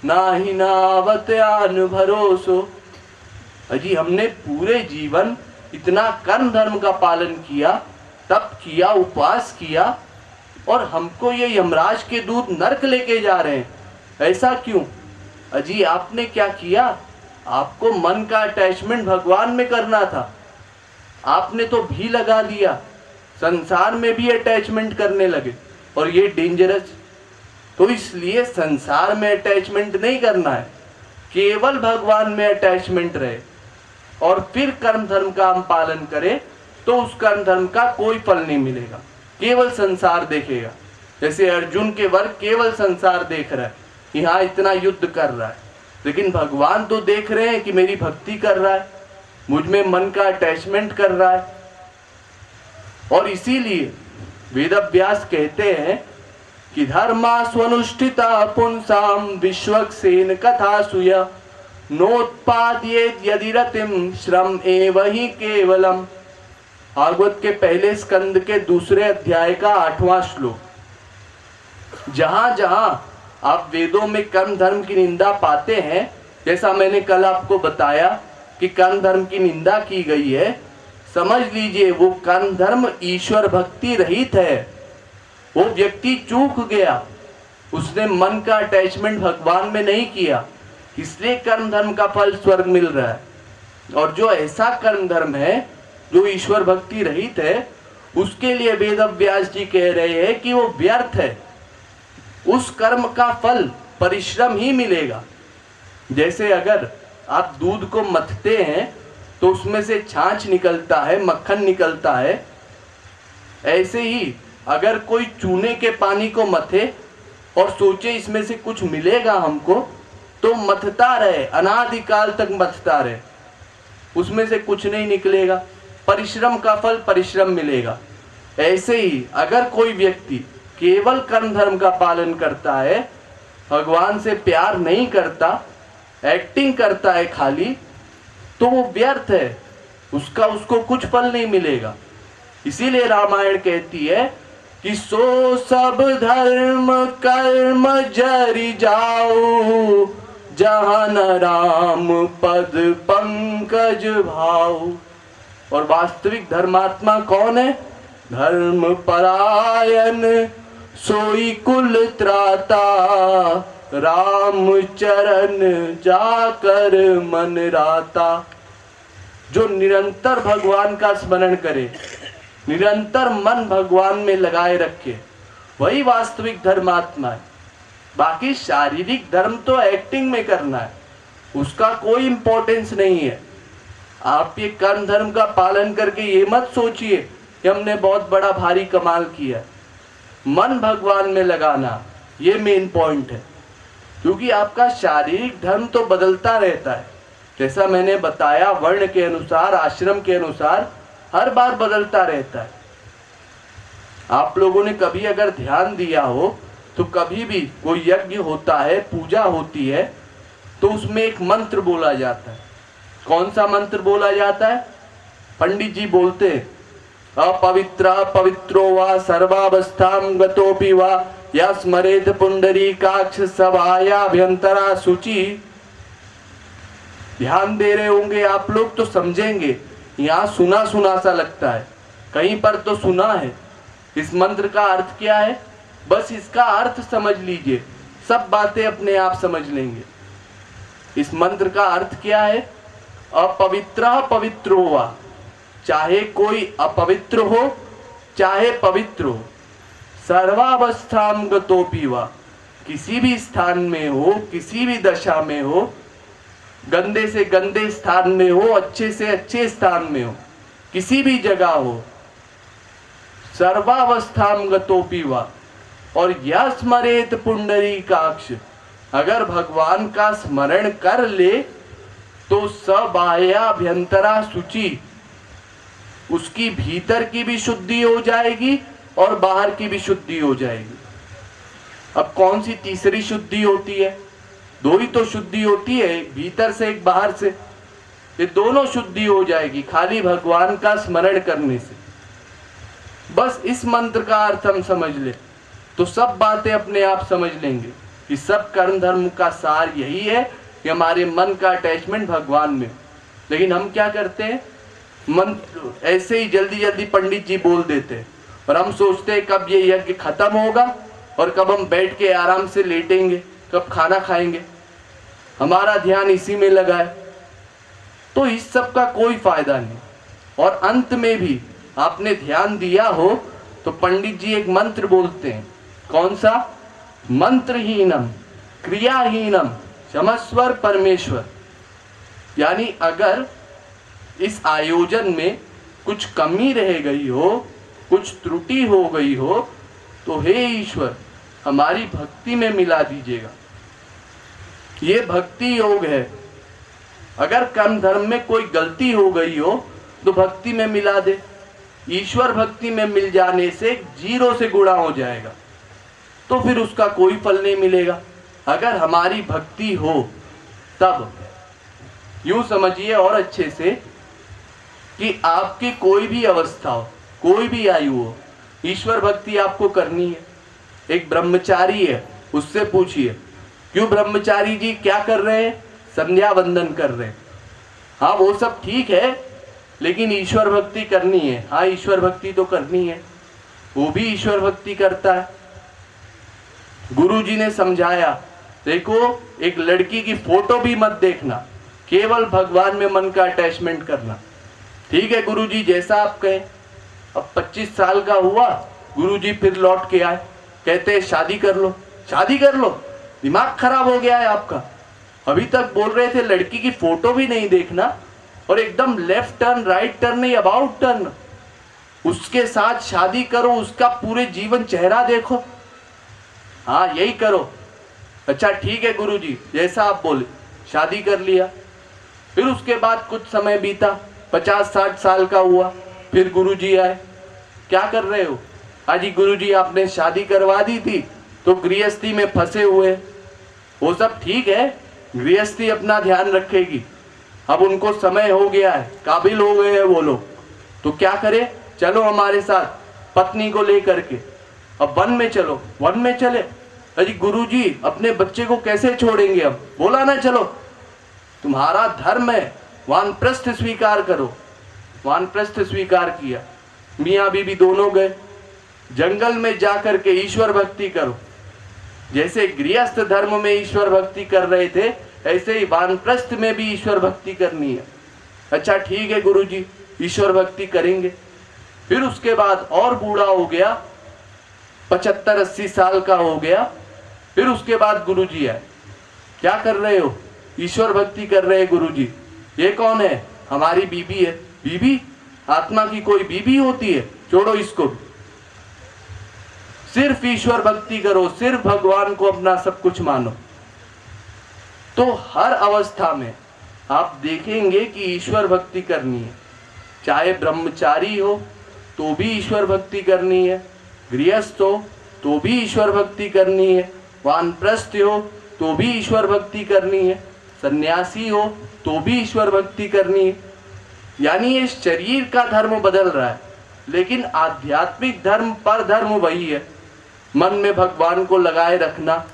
नाही नावत आन भरोसो। अजी हमने पूरे जीवन इतना कर्म धर्म का पालन किया, तप किया, उपवास किया, और हमको ये यमराज के दूत नरक लेके जा रहे हैं, ऐसा क्यों? अजी आपने क्या किया? आपको मन का अटैचमेंट भगवान में करना था, आपने तो भी लगा दिया, संसार में भी अटैचमेंट करने लगे, और ये डेंजरस। तो इसलिए संसार में अटैचमेंट नहीं करना है, केवल भगवान में अटैचमेंट रहे, और फिर कर्म धर्म का हम पालन करें तो उस कर्म धर्म का कोई फल नहीं मिलेगा, केवल संसार देखेगा। जैसे अर्जुन के वर्ग केवल संसार देख रहा है, यहाँ इतना युद्ध कर रहा है, लेकिन भगवान तो देख रहे हैं कि मेरी भक्ति कर रहा है, मुझ में मन का अटैचमेंट कर रहा है। और इसीलिए वेदव्यास कहते हैं कि धर्मा स्वनुष्ठिता पुंसाम विश्वक्सेन कथा सुय नोत्पाद्येत यदि रतिम श्रम एव ही केवलम। भागवत के पहले स्कंद के दूसरे अध्याय का 8वां श्लोक। जहां जहां आप वेदों में कर्म धर्म की निंदा पाते हैं, जैसा मैंने कल आपको बताया कि कर्म धर्म की निंदा की गई है, समझ लीजिए वो कर्म धर्म ईश्वर भक्ति रहित है। वो व्यक्ति चूक गया, उसने मन का अटैचमेंट भगवान में नहीं किया, इसलिए कर्म धर्म का फल स्वर्ग मिल रहा है। और जो ऐसा कर्म धर्म है जो ईश्वर भक्ति रहित है, उसके लिए वेदव्यास जी कह रहे हैं कि वो व्यर्थ है, उस कर्म का फल परिश्रम ही मिलेगा। जैसे अगर आप दूध को मथते हैं तो उसमें से छाछ निकलता है, मक्खन निकलता है, ऐसे ही अगर कोई चूने के पानी को मथे और सोचे इसमें से कुछ मिलेगा हमको, तो मथता रहे, अनादिकाल तक मथता रहे, उसमें से कुछ नहीं निकलेगा, परिश्रम का फल परिश्रम मिलेगा। ऐसे ही अगर कोई व्यक्ति केवल कर्म धर्म का पालन करता है, भगवान से प्यार नहीं करता, एक्टिंग करता है खाली, तो वो व्यर्थ है, उसको कुछ फल नहीं मिलेगा। इसीलिए रामायण कहती है कि सो सब धर्म कर्म जरि जाऊ, जहाँ न राम पद पंकज भाऊ। और वास्तविक धर्मात्मा कौन है? धर्म परायण सोई कुल त्राता, राम चरण जाकर मन राता। जो निरंतर भगवान का स्मरण करे, निरंतर मन भगवान में लगाए रखे, वही वास्तविक धर्मात्मा है। बाकी शारीरिक धर्म तो एक्टिंग में करना है, उसका कोई इंपॉर्टेंस नहीं है। आप ये कर्म धर्म का पालन करके ये मत सोचिए कि हमने बहुत बड़ा भारी कमाल किया। मन भगवान में लगाना ये मेन पॉइंट है, क्योंकि आपका शारीरिक धर्म तो बदलता रहता है। जैसा मैंने बताया, वर्ण के अनुसार, आश्रम के अनुसार हर बार बदलता रहता है। आप लोगों ने कभी अगर ध्यान दिया हो तो कभी भी कोई यज्ञ होता है, पूजा होती है, तो उसमें एक मंत्र बोला जाता है। कौन सा मंत्र बोला जाता है? पंडित जी बोलते हैं, अपवित्र पवित्रो वा सर्वावस्थां गतोपि वा या स्मरेत पुंडरीकाक्ष सभायाभ्यंतरा शुचि। ध्यान दे रहे होंगे आप लोग तो समझेंगे, यहाँ सुना सुना सा लगता है, कहीं पर तो सुना है। इस मंत्र का अर्थ क्या है? बस इसका अर्थ समझ लीजिए, सब बातें अपने आप समझ लेंगे। इस मंत्र का अर्थ क्या है? अपवित्र पवित्रो वा, चाहे कोई अपवित्र हो चाहे पवित्र हो, सर्वावस्थां गतोपि वा, किसी भी स्थान में हो, किसी भी दशा में हो, गंदे से गंदे स्थान में हो, अच्छे से अच्छे स्थान में हो, किसी भी जगह हो, सर्वावस्थां गतोपि वा। और यह स्मरेत पुंडरीकाक्ष, अगर भगवान का स्मरण कर ले तो सबाह्याभ्यंतरा शुचि, उसकी भीतर की भी शुद्धि हो जाएगी और बाहर की भी शुद्धि हो जाएगी। अब कौन सी तीसरी शुद्धि होती है? दो ही तो शुद्धि होती है, एक भीतर से एक बाहर से। ये दोनों शुद्धि हो जाएगी खाली भगवान का स्मरण करने से। बस इस मंत्र का अर्थ हम समझ ले तो सब बातें अपने आप समझ लेंगे। कि सब कर्म धर्म का सार यही है कि हमारे मन का अटैचमेंट भगवान में। लेकिन हम क्या करते हैं, मन ऐसे ही जल्दी जल्दी पंडित जी बोल देते हैं और हम सोचते हैं कब ये यज्ञ खत्म होगा और कब हम बैठ के आराम से लेटेंगे, कब खाना खाएंगे। हमारा ध्यान इसी में लगा है, तो इस सब का कोई फायदा नहीं। और अंत में भी आपने ध्यान दिया हो तो पंडित जी एक मंत्र बोलते हैं, कौन सा? मंत्रहीनम क्रियाहीनम क्षमस्वर परमेश्वर। यानी अगर इस आयोजन में कुछ कमी रह गई हो, कुछ त्रुटि हो गई हो, तो हे ईश्वर हमारी भक्ति में मिला दीजिएगा। ये भक्ति योग है। अगर कर्म धर्म में कोई गलती हो गई हो तो भक्ति में मिला दे। ईश्वर भक्ति में मिल जाने से 0 से गुणा हो जाएगा, तो फिर उसका कोई फल नहीं मिलेगा। अगर हमारी भक्ति हो तब यूं समझिए और अच्छे से कि आपकी कोई भी अवस्था हो, कोई भी आयु हो, ईश्वर भक्ति आपको करनी है। एक ब्रह्मचारी है, उससे पूछिए क्यों ब्रह्मचारी जी क्या कर रहे हैं? संध्या वंदन कर रहे हैं। हाँ वो सब ठीक है, लेकिन ईश्वर भक्ति करनी है। हाँ ईश्वर भक्ति तो करनी है, वो भी ईश्वर भक्ति करता है। गुरु जी ने समझाया, देखो एक लड़की की फोटो भी मत देखना, केवल भगवान में मन का अटैचमेंट करना। ठीक है गुरु जी जैसा आप कहें। अब 25 साल का हुआ, गुरु जी फिर लौट के आए, कहते हैं शादी कर लो। शादी कर लो? दिमाग खराब हो गया है आपका। अभी तक बोल रहे थे लड़की की फोटो भी नहीं देखना, और एकदम लेफ्ट टर्न राइट टर्न नहीं अबाउट टर्न, उसके साथ शादी करो, उसका पूरे जीवन चेहरा देखो। हाँ यही करो। अच्छा ठीक है गुरुजी जैसा आप बोले, शादी कर लिया। फिर उसके बाद कुछ समय बीता, 50-60 साल का हुआ, फिर गुरुजी आए, क्या कर रहे हो? हाजी गुरुजी आपने शादी करवा दी थी तो गृहस्थी में फंसे हुए। वो सब ठीक है, गृहस्थी अपना ध्यान रखेगी। अब उनको समय हो गया है, काबिल हो गए हैं वो लोग, तो क्या करें? चलो हमारे साथ पत्नी को लेकर के अब वन में चलो। वन में चले? अजी गुरुजी अपने बच्चे को कैसे छोड़ेंगे? अब बोला ना चलो, तुम्हारा धर्म है, वानप्रस्थ स्वीकार करो। वानप्रस्थ स्वीकार किया, मियाँ बीबी दोनों गए जंगल में जाकर के ईश्वर भक्ति करो। जैसे गृहस्थ धर्म में ईश्वर भक्ति कर रहे थे, ऐसे ही वानप्रस्थ में भी ईश्वर भक्ति करनी है। अच्छा ठीक है गुरुजी ईश्वर भक्ति करेंगे। फिर उसके बाद और बूढ़ा हो गया, 75-80 साल का हो गया। फिर उसके बाद गुरुजी आए, क्या कर रहे हो? ईश्वर भक्ति कर रहे हैं गुरुजी। ये कौन है? हमारी बीबी है। बीबी? आत्मा की कोई बीबी होती है? छोड़ो इसको। सिर्फ ईश्वर भक्ति करो, सिर्फ भगवान को अपना सब कुछ मानो। तो हर अवस्था में आप देखेंगे कि ईश्वर भक्ति करनी है। चाहे ब्रह्मचारी हो तो भी ईश्वर भक्ति करनी है, गृहस्थ हो तो भी ईश्वर भक्ति करनी है, वानप्रस्थ हो तो भी ईश्वर भक्ति करनी है, सन्यासी हो तो भी ईश्वर भक्ति करनी है। यानी ये शरीर का धर्म बदल रहा है, लेकिन आध्यात्मिक धर्म पर धर्म वही है। मन में भगवान को लगाए रखना,